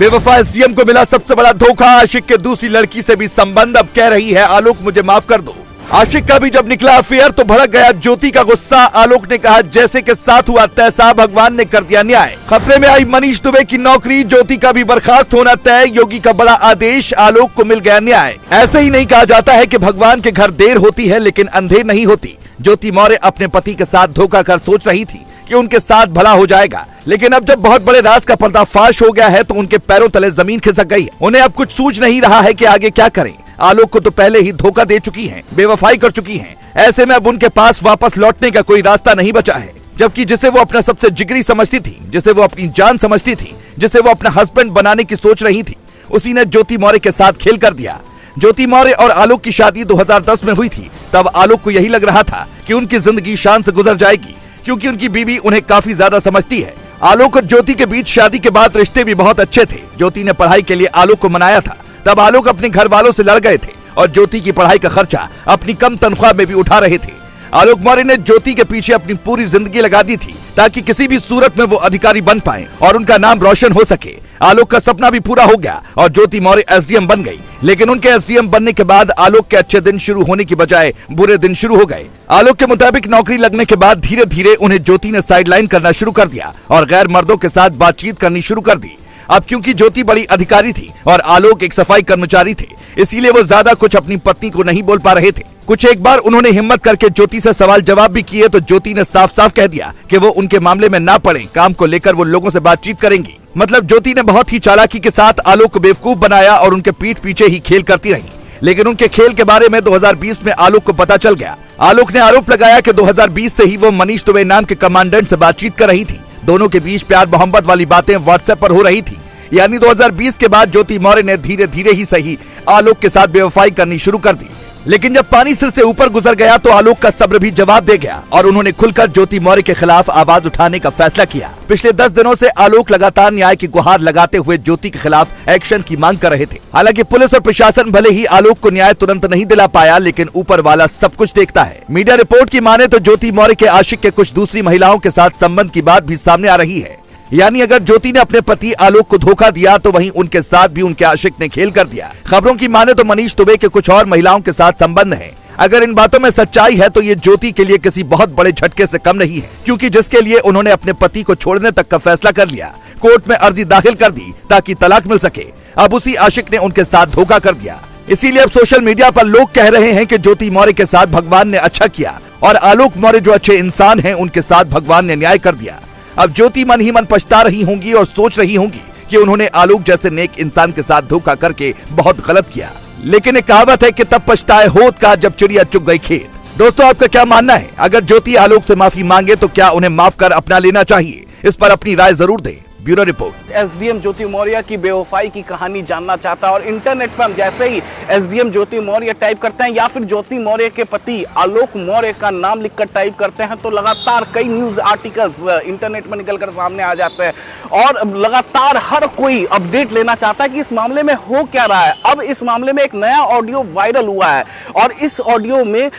बेवफा एसडीएम को मिला सबसे बड़ा धोखा। आशिक के दूसरी लड़की से भी संबंध। अब कह रही है आलोक मुझे माफ कर दो। आशिक का भी जब निकला अफेयर तो भड़क गया ज्योति का गुस्सा। आलोक ने कहा जैसे के साथ हुआ तैसा भगवान ने कर दिया न्याय। खतरे में आई मनीष दुबे की नौकरी। ज्योति का भी बर्खास्त होना तय। योगी का बड़ा आदेश, आलोक को मिल गया न्याय। ऐसे ही नहीं कहा जाता है कि भगवान के घर देर होती है लेकिन अंधेर नहीं होती। ज्योति मौर्य अपने पति के साथ धोखा कर सोच रही थी कि उनके साथ भला हो जाएगा, लेकिन अब जब बहुत बड़े राज का पर्दाफाश हो गया है तो उनके पैरों तले जमीन खिसक गई है। उन्हें अब कुछ सूझ नहीं रहा है कि आगे क्या करें। आलोक को तो पहले ही धोखा दे चुकी हैं, बेवफाई कर चुकी हैं। ऐसे में अब उनके पास वापस लौटने का कोई रास्ता नहीं बचा है। जबकि जिसे वो अपना सबसे जिगरी समझती थी, जिसे वो अपनी जान समझती थी, जिसे वो अपना हस्बैंड बनाने की सोच रही थी, उसी ने ज्योति मौर्य के साथ खेल कर दिया। ज्योति मौर्य और आलोक की शादी 2010 में हुई थी। तब आलोक को यही लग रहा था कि उनकी जिंदगी शान से गुजर जाएगी, क्योंकि उनकी बीवी उन्हें काफी ज्यादा समझती है। आलोक और ज्योति के बीच शादी के बाद रिश्ते भी बहुत अच्छे थे। ज्योति ने पढ़ाई के लिए आलोक को मनाया था। तब आलोक अपने घर वालों से लड़ गए थे और ज्योति की पढ़ाई का खर्चा अपनी कम तनख्वाह में भी उठा रहे थे। आलोक मौर्य ने ज्योति के पीछे अपनी पूरी जिंदगी लगा दी थी ताकि किसी भी सूरत में वो अधिकारी बन पाए और उनका नाम रोशन हो सके। आलोक का सपना भी पूरा हो गया और ज्योति मौर्य एसडीएम बन गई। लेकिन उनके एसडीएम बनने के बाद आलोक के अच्छे दिन शुरू होने की बजाय बुरे दिन शुरू हो गए। आलोक के मुताबिक नौकरी लगने के बाद धीरे धीरे उन्हें ज्योति ने साइडलाइन करना शुरू कर दिया और गैर मर्दों के साथ बातचीत करनी शुरू कर दी। अब क्योंकि ज्योति बड़ी अधिकारी थी और आलोक एक सफाई कर्मचारी थे, इसीलिए वो ज्यादा कुछ अपनी पत्नी को नहीं बोल पा रहे थे। कुछ एक बार उन्होंने हिम्मत करके ज्योति से सवाल जवाब भी किए तो ज्योति ने साफ साफ कह दिया कि वो उनके मामले में ना पड़े, काम को लेकर वो लोगों से बातचीत करेंगी। मतलब ज्योति ने बहुत ही चालाकी के साथ आलोक को बेवकूफ बनाया और उनके पीठ पीछे ही खेल करती रही। लेकिन उनके खेल के बारे में 2020 में आलोक को पता चल गया। आलोक ने आरोप लगाया कि 2020 से ही वो मनीष दुबे नाम के कमांडेंट से बातचीत कर रही थी। दोनों के बीच प्यार मोहब्बत वाली बातें व्हाट्सएप पर हो रही थी। यानी 2020 के बाद ज्योति मौर्य ने धीरे धीरे ही सही आलोक के साथ बेवफाई करनी शुरू कर दी। लेकिन जब पानी सिर से ऊपर गुजर गया तो आलोक का सब्र भी जवाब दे गया और उन्होंने खुलकर ज्योति मौर्य के खिलाफ आवाज उठाने का फैसला किया। पिछले 10 दिनों से आलोक लगातार न्याय की गुहार लगाते हुए ज्योति के खिलाफ एक्शन की मांग कर रहे थे। हालांकि पुलिस और प्रशासन भले ही आलोक को न्याय तुरंत नहीं दिला पाया, लेकिन ऊपर वाला सब कुछ देखता है। मीडिया रिपोर्ट की माने तो ज्योति मौर्य के आशिक के कुछ दूसरी महिलाओं के साथ संबंध की बात भी सामने आ रही है। यानी अगर ज्योति ने अपने पति आलोक को धोखा दिया तो वहीं उनके साथ भी उनके आशिक ने खेल कर दिया। खबरों की माने तो मनीष दुबे के कुछ और महिलाओं के साथ संबंध है। अगर इन बातों में सच्चाई है तो ये ज्योति के लिए किसी बहुत बड़े झटके से कम नहीं है, क्योंकि जिसके लिए उन्होंने अपने पति को छोड़ने तक का फैसला कर लिया, कोर्ट में अर्जी दाखिल कर दी ताकि तलाक मिल सके, अब उसी आशिक ने उनके साथ धोखा कर दिया। इसीलिए अब सोशल मीडिया पर लोग कह रहे हैं कि ज्योति मौर्य के साथ भगवान ने अच्छा किया और आलोक मौर्य जो अच्छे इंसान हैं उनके साथ भगवान ने न्याय कर दिया। अब ज्योति मन ही मन पछता रही होंगी और सोच रही होंगी कि उन्होंने आलोक जैसे नेक इंसान के साथ धोखा करके बहुत गलत किया। लेकिन एक कहावत है कि तब पछताए होत का जब चिड़िया चुग गई खेत। दोस्तों, आपका क्या मानना है? अगर ज्योति आलोक से माफी मांगे तो क्या उन्हें माफ कर अपना लेना चाहिए? इस पर अपनी राय जरूर दें। Bureau report. SDM Jyoti Maurya की बेवफाई की कहानी जानना चाहता है और इंटरनेट पर हम जैसे ही एसडीएम ज्योति मौर्य टाइप करते हैं या फिर ज्योति मौर्य के पति आलोक मौर्य का नाम लिखकर टाइप करते हैं तो लगातार कई न्यूज आर्टिकल्स इंटरनेट में निकलकर सामने आ जाते हैं और लगातार हर कोई अपडेट लेना चाहता है कि इस मामले में हो क्या रहा है। अब इस मामले में एक नया ऑडियो वायरल हुआ है और इस ऑडियो में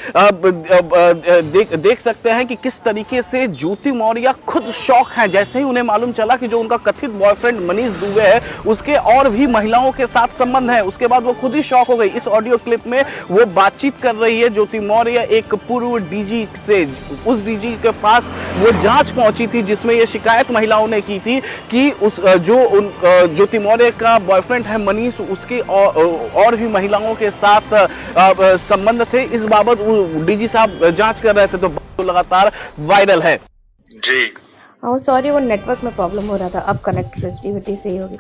देख सकते हैं कि किस तरीके से ज्योति मौर्य खुद शॉक हैं जैसे ही उन्हें मालूम चला कि जो उनका कथित बॉयफ्रेंड मनीष दुबे है उसके और भी महिलाओं के साथ संबंध है। उसके बाद वो खुद ही शॉक हो गई। इस ऑडियो क्लिप में वो बातचीत कर रही है ज्योति मौर्य एक पूर्व डीजी से। उस डीजी के पास वो जांच पहुंची थी जिसमें ये शिकायत महिलाओं ने की थी कि उस ज्योति मौर्य का बॉयफ्रेंड है मनीष, उसके और भी महिलाओं के साथ संबंध थे। इस बाबत वो डीजी साहब जांच कर रहे थे तो लगातार वायरल है। जी सॉरी, वो नेटवर्क में प्रॉब्लम हो रहा था, अब कनेक्टिविटी सही होगी।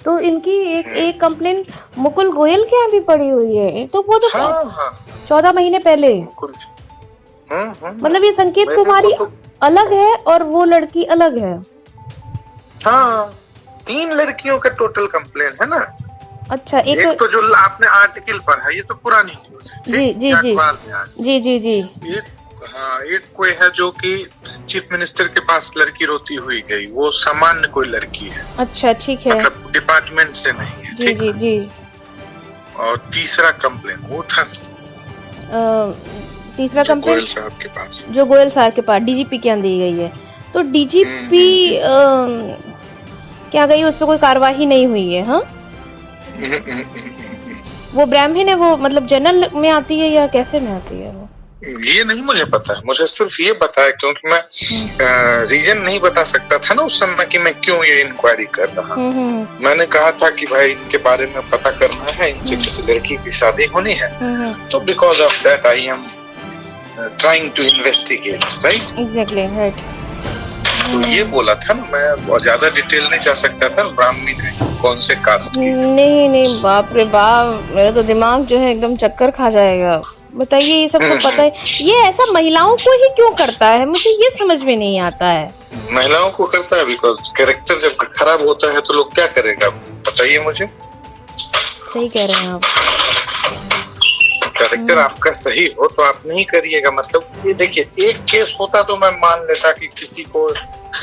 तो इनकी एक कंप्लेंट मुकुल गोयल के यहाँ भी पड़ी हुई है, तो वो तो 14 महीने पहले। मतलब ये संकेत कुमारी अलग है और वो लड़की अलग है। हाँ, 3 लड़कियों का टोटल कंप्लेन है ना। अच्छा, एक तो जो आपने आर्टिकल पर है ये तो पुरानी न्यूज है। जी जी जी जी जी जी। हाँ, एक कोई है जो कि चीफ मिनिस्टर के पास लड़की रोती हुई गई, वो सामान्य कोई लड़की है। अच्छा, ठीक है, मतलब डिपार्टमेंट से नहीं है। जी जी जी। और तीसरा कंप्लेन वो था तीसरा कंप्लेन गोयल साहब के पास, जो गोयल साहब के पास डीजीपी के यहाँ दी गई है। तो डीजीपी क्या गई, उस पर कोई कार्यवाही नहीं हुई है? हाँ, वो ब्राह्मण है, वो मतलब जनरल में आती है या कैसे में आती है वो? ये नहीं मुझे पता है, मुझे सिर्फ ये पता है क्योंकि मैं रीजन नहीं बता सकता था ना उस समय कि मैं क्यों ये इंक्वायरी कर रहा हूँ। मैंने कहा था कि भाई इनके बारे में पता करना है, इनसे किसी लड़की की शादी होनी है, तो because of that I am trying to investigate, right? Exactly, right. तो ये बोला था ना, मैं बहुत ज्यादा डिटेल नहीं जा सकता था ब्राह्मणी में कौन से कास्ट की। नहीं, बाप रे बाप, मेरा तो दिमाग जो है एकदम चक्कर खा जाएगा। बताइए, ये सब तो पता है, ये ऐसा महिलाओं को ही क्यों करता है? मुझे ये समझ में नहीं आता है। महिलाओं को करता है बिकॉज कैरेक्टर जब खराब होता है तो लोग क्या करेगा, बताइए मुझे। सही कह रहे हैं आप। कैरेक्टर आपका सही हो तो आप नहीं करिएगा। मतलब ये देखिए, एक केस होता तो मैं मान लेता कि किसी को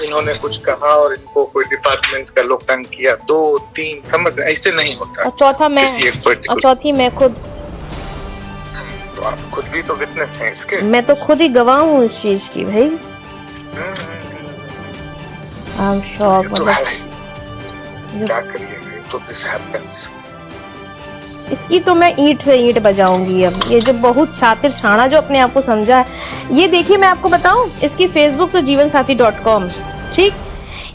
इन्होंने कुछ कहा और इनको कोई डिपार्टमेंट का लोग तंग किया, 2, 3, समझ, ऐसे नहीं होता। और चौथा मैं, और चौथी मैं खुद। तो आप खुद भी तो विटनेस हैं इसके। मैं तो खुद ही गवाह हूँ इस चीज की भाई। I'm shocked, मतलब क्या करिएगा, तो दिस हैपेंस। इसकी तो मैं ईंट से ईंट बजाऊंगी अब। ये जो बहुत शातिर छाना जो अपने आप को समझा है, ये देखिए मैं आपको बताऊं, इसकी फेसबुक तो जीवनसाथी.com, ठीक,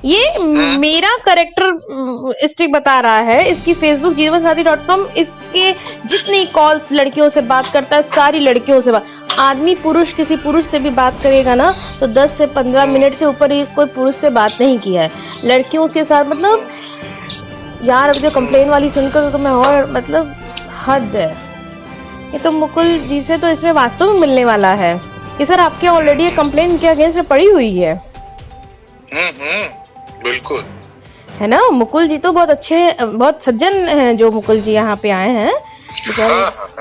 ये मेरा करेक्टर स्टिक बता रहा है। इसकी फेसबुक जीवनसाथी.com, इसके जितनी कॉल्स लड़कियों से बात करता है, सारी लड़कियों से बात, आदमी पुरुष किसी पुरुष से भी बात करेगा ना तो 10 से 15 मिनट से ऊपर ही कोई पुरुष से बात नहीं किया है लड़कियों के साथ। मतलब यार, अब जो कंप्लेन वाली सुनकर तो मैं और मतलब हद है। ये तो मुकुल जी से तो इसमें वास्तव में मिलने वाला है कि सर आपके ऑलरेडी कंप्लेन के अगेंस्ट में पड़ी हुई है। बिल्कुल है ना। मुकुल जी तो बहुत अच्छे, बहुत सज्जन हैं जो मुकुल जी यहाँ पे आए हैं।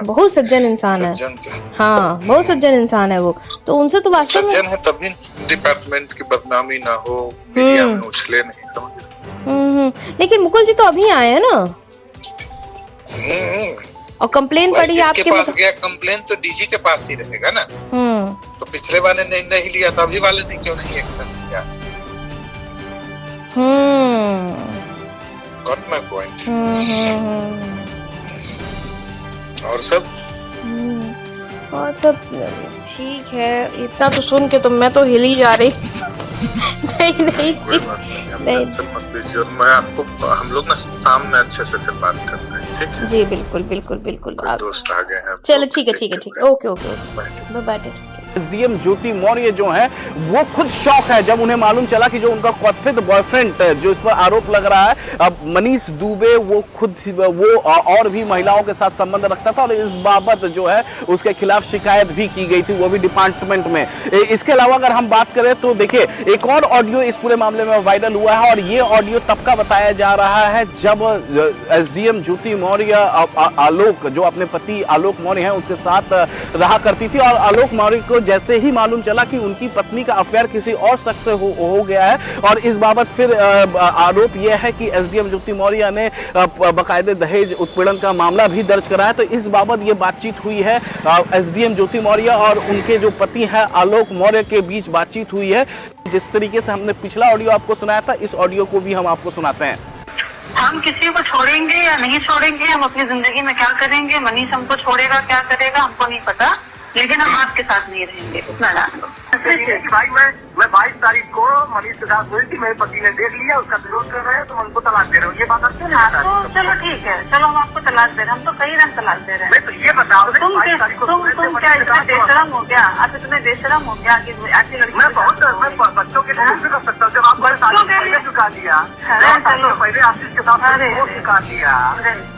बहुत सज्जन इंसान है। हाँ, बहुत सज्जन इंसान है वो। तो उनसे तो वास्तव में सज्जन है, तभी डिपार्टमेंट की बदनामी ना हो, मीडिया में उछले नहीं, समझ। लेकिन मुकुल जी तो अभी आए हैं ना, और कंप्लेन पड़ी आपके पास गया। कंप्लेन तो डीजी के पास ही रहेगा ना। तो पिछले वाले ने नहीं लिया तो अभी वाले ने क्यों नहीं एक्शन लिया? Got my point. और सब ठीक है। इतना तो सुन के तो मैं तो हिल ही जा रही। नहीं और मैं आपको, हम लोग ना शाम में अच्छे से फिर बात करते हैं, ठीक है? जी बिल्कुल। आप दोस्त आ गए हैं। चलो ठीक है। Okay bye bye. SDM Jyoti Maurya जो हैं वो खुद शॉक है जब उन्हें मालूम चला कि जो उनका कथित बॉयफ्रेंड जो इस पर आरोप लग रहा है, अब मनीष दुबे, वो खुद वो और भी महिलाओं के साथ संबंध रखता था और इस बाबत जो है उसके खिलाफ शिकायत भी की गई थी, वो भी डिपार्टमेंट में। इसके अलावा अगर हम बात करें तो देखिए, एक और ऑडियो इस पूरे मामले में वायरल हुआ है और ये ऑडियो तब का बताया जा रहा है जब एसडीएम ज्योति मौर्य आलोक, जो अपने पति आलोक मौर्य हैं, उसके साथ रहा करती थी और आलोक मौर्य को जैसे ही मालूम चला कि उनकी पत्नी का अफेयर किसी और शख्स से हो गया है और इस बाबत फिर आरोप यह है कि एसडीएम ज्योति मौर्य ने बकायदे दहेज उत्पीड़न का मामला भी दर्ज कराया। तो इस बाबत ये बातचीत हुई है, एसडीएम ज्योति मौर्य और उनके जो पति हैं आलोक मौर्य के बीच बातचीत हुई है। जिस तरीके से हमने पिछला ऑडियो आपको सुनाया था, इस ऑडियो को भी हम आपको सुनाते हैं। हम किसी को छोड़ेंगे या नहीं छोड़ेंगे, हम अपनी जिंदगी में क्या करेंगे, मनीष हमको छोड़ेगा क्या करेगा हमको नहीं पता, लेकिन हम आपके साथ नहीं रहेंगे, इतना जान लो। भाई मैं 22 तारीख को मनीष के साथ हुई थी, मेरे पति ने देख लिया, उसका विरोध कर रहे हैं, तुम उनको तलाक दे रहे हो, ये बात क्यों नहीं? तो चलो ठीक है, चलो हम आपको तलाक दे रहे हैं, हम तो कई रंग तलाक दे रहे हैं। तो ये बताओ, तुम क्या इतने बेशरम हो गया? आप इतने बेशरम हो गया कि ऐसी लड़की? मैं बच्चों के लिए कर सकता हूँ, जब आप पहले चुका दिया, चलो पहले आशीष के साथ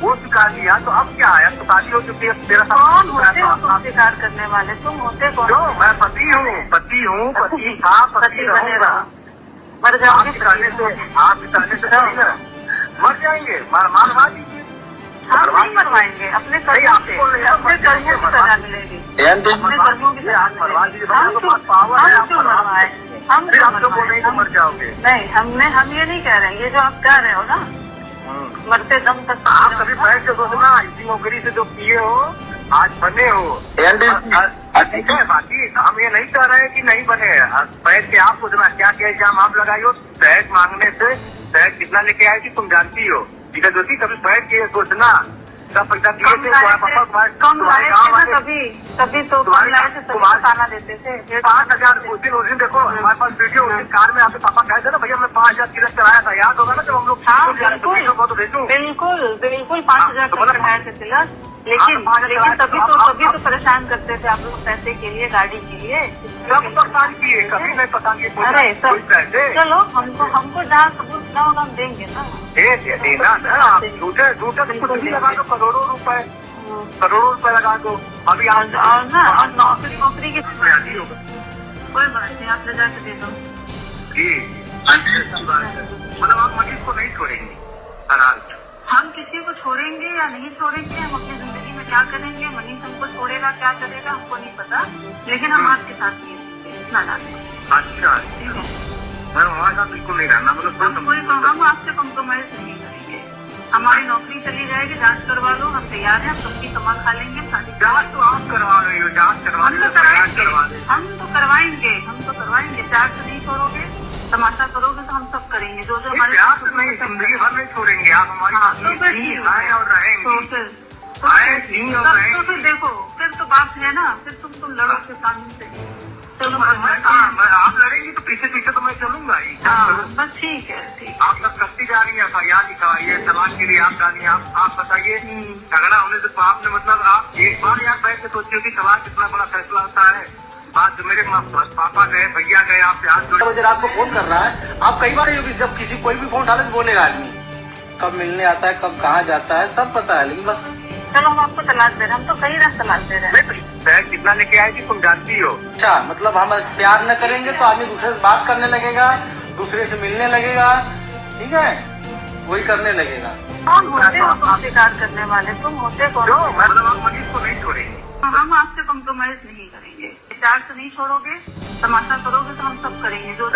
वो चुका लिया, तो अब क्या है? तो शादी हो चुकी है, तेरा कौन होते हो तुम स्वीकार करने वाले? तुम होते कौन? मैं पति हूँ, पति था, पति बनेगा। मर जाओगे, आप से मर जाएंगे, मरवा दीजिए। हम नहीं मरवाएंगे, अपने कर्मों की सजा मिलेगी, अपने कर्मों की सजा मिलेगी। हम मर जाओगे। नहीं, हम ये नहीं कह रहे हैं, ये जो आप कह रहे हो ना, मरते दम तक आप कभी बैठ के सोचना, इसी नौकरी से जो किए हो आज बने हो। ठीक है, बाकी हम ये नहीं कह रहे हैं कि नहीं बने। बैठ के आप सोचना क्या क्या इल्जाम आप लगाई हो। तहत मांगने से तहत कितना लेके आए थी तुम जानती हो, ठीक है ज्योति। कभी बैठ के सोचना सब पैसा दिए थे कम लाए थे ना, कभी तो खाना देते थे 5,000। उस दिन देखो हमारे पास वीडियो, उस दिन कार में आपके पापा कहे थे ना भैया मैं 5,000 तिलक कराया था, याद होगा ना जब हम लोग। हाँ बिल्कुल 5,000 कराए थे तिलक। लेकिन तभी तो परेशान करते थे आप लोग पैसे के लिए, गाड़ी के लिए। सब परेशान किए, कभी नहीं परेशान किए। अरे चलो हमको जहाँ सबूत ना होगा हम देंगे ना। देना ना, झूठे कुछ भी लगा दो, करोड़ों रुपए लगा दो अभी। और नौकरी की कोई बात नहीं, आप ले जाके दे दो। मतलब आप मनीष को नहीं छोड़ेंगे? हम किसी को छोड़ेंगे या नहीं छोड़ेंगे, हम अपनी जिंदगी में क्या करेंगे, मनीष हमको छोड़ेगा क्या करेगा हमको नहीं पता, लेकिन हम आपके साथ नहीं रहेंगे, इतना डालेंगे। अच्छा ठीक है, मैम हमारे साथ बिल्कुल नहीं रहना, मतलब हम आपसे कॉम्प्रोमाइज नहीं करेंगे। हमारी नौकरी चली जाएगी, जांच करवा लो, हम तैयार हैं, हम सबकी कमा खा लेंगे। जांच तो आप करवा रही हो, जांच करवा हम तो करवाएंगे। प्यार से नहीं छोड़ोगे, तमाशा करोगे तो हम सब करेंगे। जो हमारे नहीं, जिंदगी भर नहीं छोड़ेंगे आप हमारी। आए और रहेंगे तो फिर देखो, फिर तो बात है ना, फिर तुम लड़ोगे सामने से। चलो आप लड़ेंगी तो पीछे तो मैं चलूंगा ही। बस ठीक है, ठीक। आप सब करती जा रही है, FIR लिखवाइए, समाज के लिए आप डालिए। आप बताइए झगड़ा होने से तो आपने मतलब आप एक बार यार बैठ के सोचिए कि समाज कितना बड़ा फैसला होता है। बात जो मेरे पापा गए, भैया गए, आपसे हाथ जोड़े बजे रात को फोन कर रहा है। आप कई बार जब किसी कोई भी फोन उठाले तो बोलेगा आदमी कब मिलने आता है, कब कहाँ जाता है, सब पता है। लेकिन बस चलो हम आपको तलाक दे रहे हैं, हम तो कई रात तलाक दे रहे हैं। कितना लेके आएगी तुम जानती हो। अच्छा, मतलब हम प्यार न करेंगे तो आदमी दूसरे से बात करने लगेगा, दूसरे से मिलने लगेगा, ठीक है, वही करने लगेगा। कौन होते हो स्वीकार करने वाले, तुम होते कौन? मतलब आप मनीष को नहीं छोड़ेंगे? हम आपसे कॉम्प्रोमाइज नहीं करेंगे। प्यार से नहीं छोड़ोगे, तमाशा करोगे तो हम सब करेंगे। जो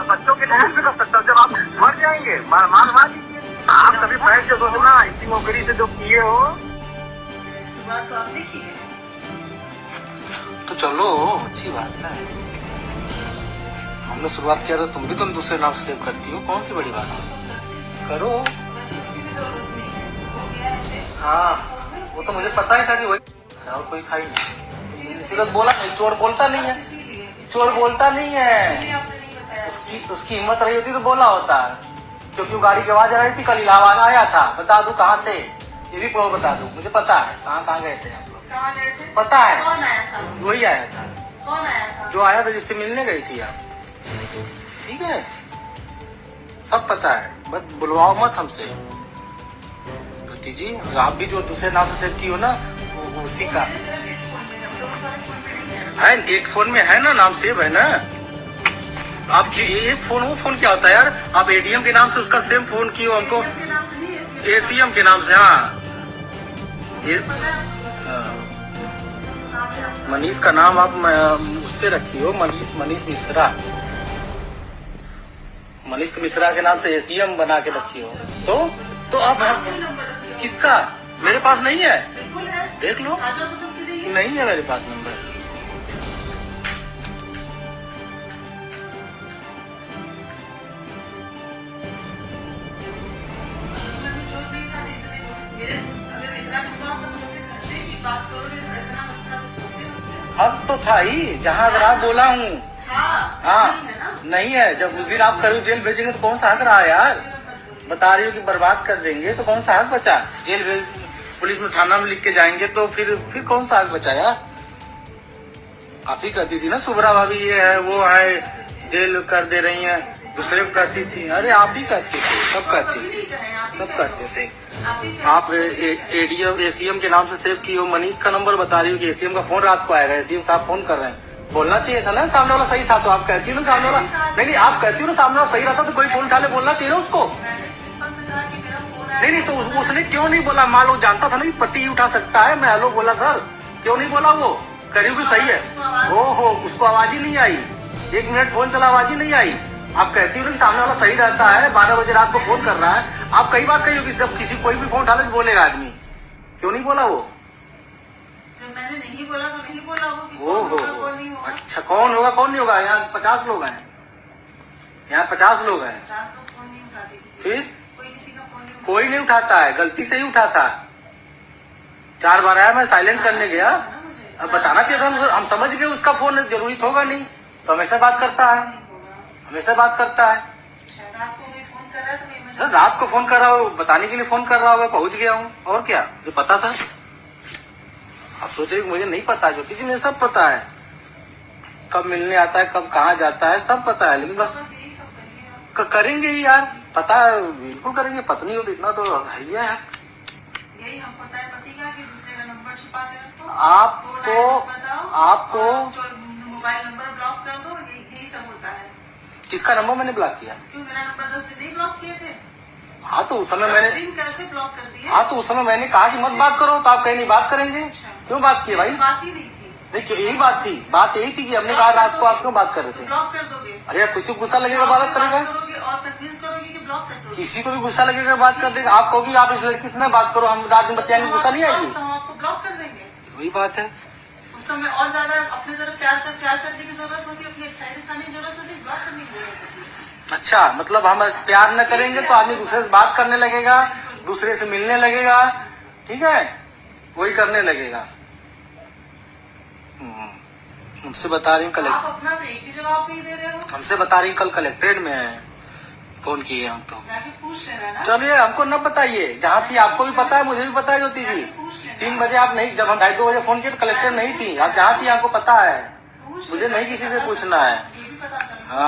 बच्चों के लिए कर सकता हूँ, जब आप मर जाएंगे मार दीजिए। आप कभी बैठ के सोचना इसी नौकरी से जो किए हो। बात तो आपने की है तो चलो अच्छी बात है, हमने शुरुआत किया तो तुम भी दूसरे नाम से सेव करती हो, कौन सी बड़ी बात है, करो। हाँ वो तो मुझे पता ही था कि वही और कोई खाई नहीं। सूरज बोला नहीं, चोर बोलता नहीं है, चोर बोलता नहीं है। उसकी हिम्मत रही होती तो बोला होता, क्योंकि वो गाड़ी की आवाज आ रही थी। कल इलाहाबाद आया था, बता दूं कहाँ थे, ये भी बता दूं, मुझे पता है कहाँ गए थे आप लोग, पता है। कौन आया था? वही आया था। कौन आया था? जो आया था जिससे मिलने गई थी आप, ठीक है, सब पता है, बस बुलवाओ मत हमसे। ज्योति जी आप भी जो दूसरे नाम से सेव की हो ना, वो उसी का है। एक फोन में है ना, नाम सेव है ना। आप एक फोन, वो फोन क्या होता है यार, आप ATM के नाम से उसका सेम फोन की हो हमको, ACM के नाम से। हाँ मनीष का नाम आप उससे रखी हो, मनीष मिश्रा। मनीष मिश्रा के नाम से ACM बना के रखी हो। तो आप किसका? मेरे पास नहीं है, देख लो, नहीं है मेरे पास नंबर। अब तो था ही जहाँ अगर आप बोला हूँ। हाँ नहीं है, जब उस दिन आप करो जेल भेजेंगे तो कौन सा हक रहा यार, बता रही हो कि बर्बाद कर देंगे तो कौन सा हक बचा? जेल भेज, पुलिस में थाना में लिख के जाएंगे तो फिर कौन सा हक बचा यार? आप ही कहती थी ना सुब्रा भाभी ये है वो है, जेल कर दे रही है, दूसरे को करती थी। अरे आप ही करती थी, सब करते थे। आप ACM के नाम से सेव की हो, मनीष का नंबर बता रही हो कि ACM का फोन रात को आएगा, ACM साहब फोन कर रहे हैं। बोलना चाहिए था ना, सामने वाला सही था तो आप कहती हो ना सामने वाला, नहीं आप कहती हो ना सामने वाला सही रहता तो कोई फोन उठा ले, बोलना चाहिए ना उसको। नहीं तो उसने क्यों नहीं बोला? मान लो जानता था ना कि पति ही उठा सकता है, मैं हेलो बोला सर, क्यों नहीं बोला? वो करीब भी सही है। ओहो उसको आवाज ही नहीं आई, 1 मिनट फोन चला आवाज ही नहीं आई। आप कहती हो ना कि सामने वाला सही रहता है, 12 बजे रात को फोन कर रहा है। आप कई बार कही हो कि जब किसी कोई भी फोन उठा ले तो बोलेगा आदमी, क्यों नहीं बोला? वो मैंने नहीं बोला तो नहीं बोला अच्छा, कौन होगा कौन नहीं होगा? यहाँ 50 लोग हैं, यहाँ 50 लोग हैं। 50 लोग फोन नहीं उठाते, फिर कोई किसी का फोन नहीं, कोई नहीं उठाता है, गलती से ही उठाता है। 4 बार आया, मैं साइलेंट करने गया। अब बताना चाहिए था, हम समझ गए उसका फोन जरूरी होगा नहीं, तो हमेशा बात करता है, हमेशा बात करता है। रात को मैं फोन कर रहा है तो रात को फोन कर रहा हूँ, बताने के लिए फोन कर रहा होगा, पहुंच गया हूँ, और क्या जो पता था। आप सोचे मुझे नहीं पता, ज्योति जी मुझे सब पता है, कब मिलने आता है, कब कहाँ जाता है, सब पता है। लेकिन बस करेंगे ही यार, पता है बिल्कुल करेंगे, पत्नी हो इतना तो है ही यार। यही हम पता है पति का कि दूसरे का नंबर छिपा के रखो, आपको मोबाइल नंबर ब्लॉक कर दो, यही सब होता है। किसका नंबर मैंने ब्लॉक किया? क्यों, मेरा नंबर 10 से नहीं ब्लॉक किए थे? हाँ तो उस समय मैंने कैसे ब्लॉक कर दिया? हाँ तो उस समय मैंने कहा कि मत बात करो, तो आप कहीं नहीं बात करेंगे। क्यों बात की भाई? बात ही नहीं थी। देखिए यही बात थी, बात यही थी कि हमने कहा रात को आप क्यों बात कर रहे थे? ब्लॉक कर दोगे? अरे यार किसी को गुस्सा लगेगा बात करेगा, और कन्फ्यूज करोगे कि ब्लॉक कर दोगे? किसी को भी गुस्सा लगेगा बात कर देगा। आप कहोगी आप इस लड़की से ना बात करो, हम रात में बच्चे आएंगे, गुस्सा नहीं आएगी? तो हम आपको ब्लॉक कर देंगे। वही बात है, उस समय और ज्यादा अपनी तरफ प्यार करने की जरूरत होती है, अपनी अच्छाई दिखाने की जरूरत होती है, ब्लॉक करने की जरूरत होती है। अच्छा मतलब हम प्यार न करेंगे तो आदमी दूसरे से बात करने लगेगा, दूसरे से मिलने लगेगा, ठीक है, वही करने लगेगा। हमसे बता रही हूँ आप अपना एक ही जवाब नहीं दे रहे हो। हमसे बता रही कल कलेक्ट्रेट में है, फोन किए हम तो। जाके पूछ लेना ना। चलिए हमको न बताइए, जहाँ थी आपको भी पता है, मुझे भी पता है ज्योति जी। 3 बजे आप नहीं, जब हम 2:30 बजे फोन किए तो कलेक्टर नहीं थी, आप जहाँ थी आपको पता है, मुझे नहीं किसी से पूछना है। ये भी पता चल हाँ।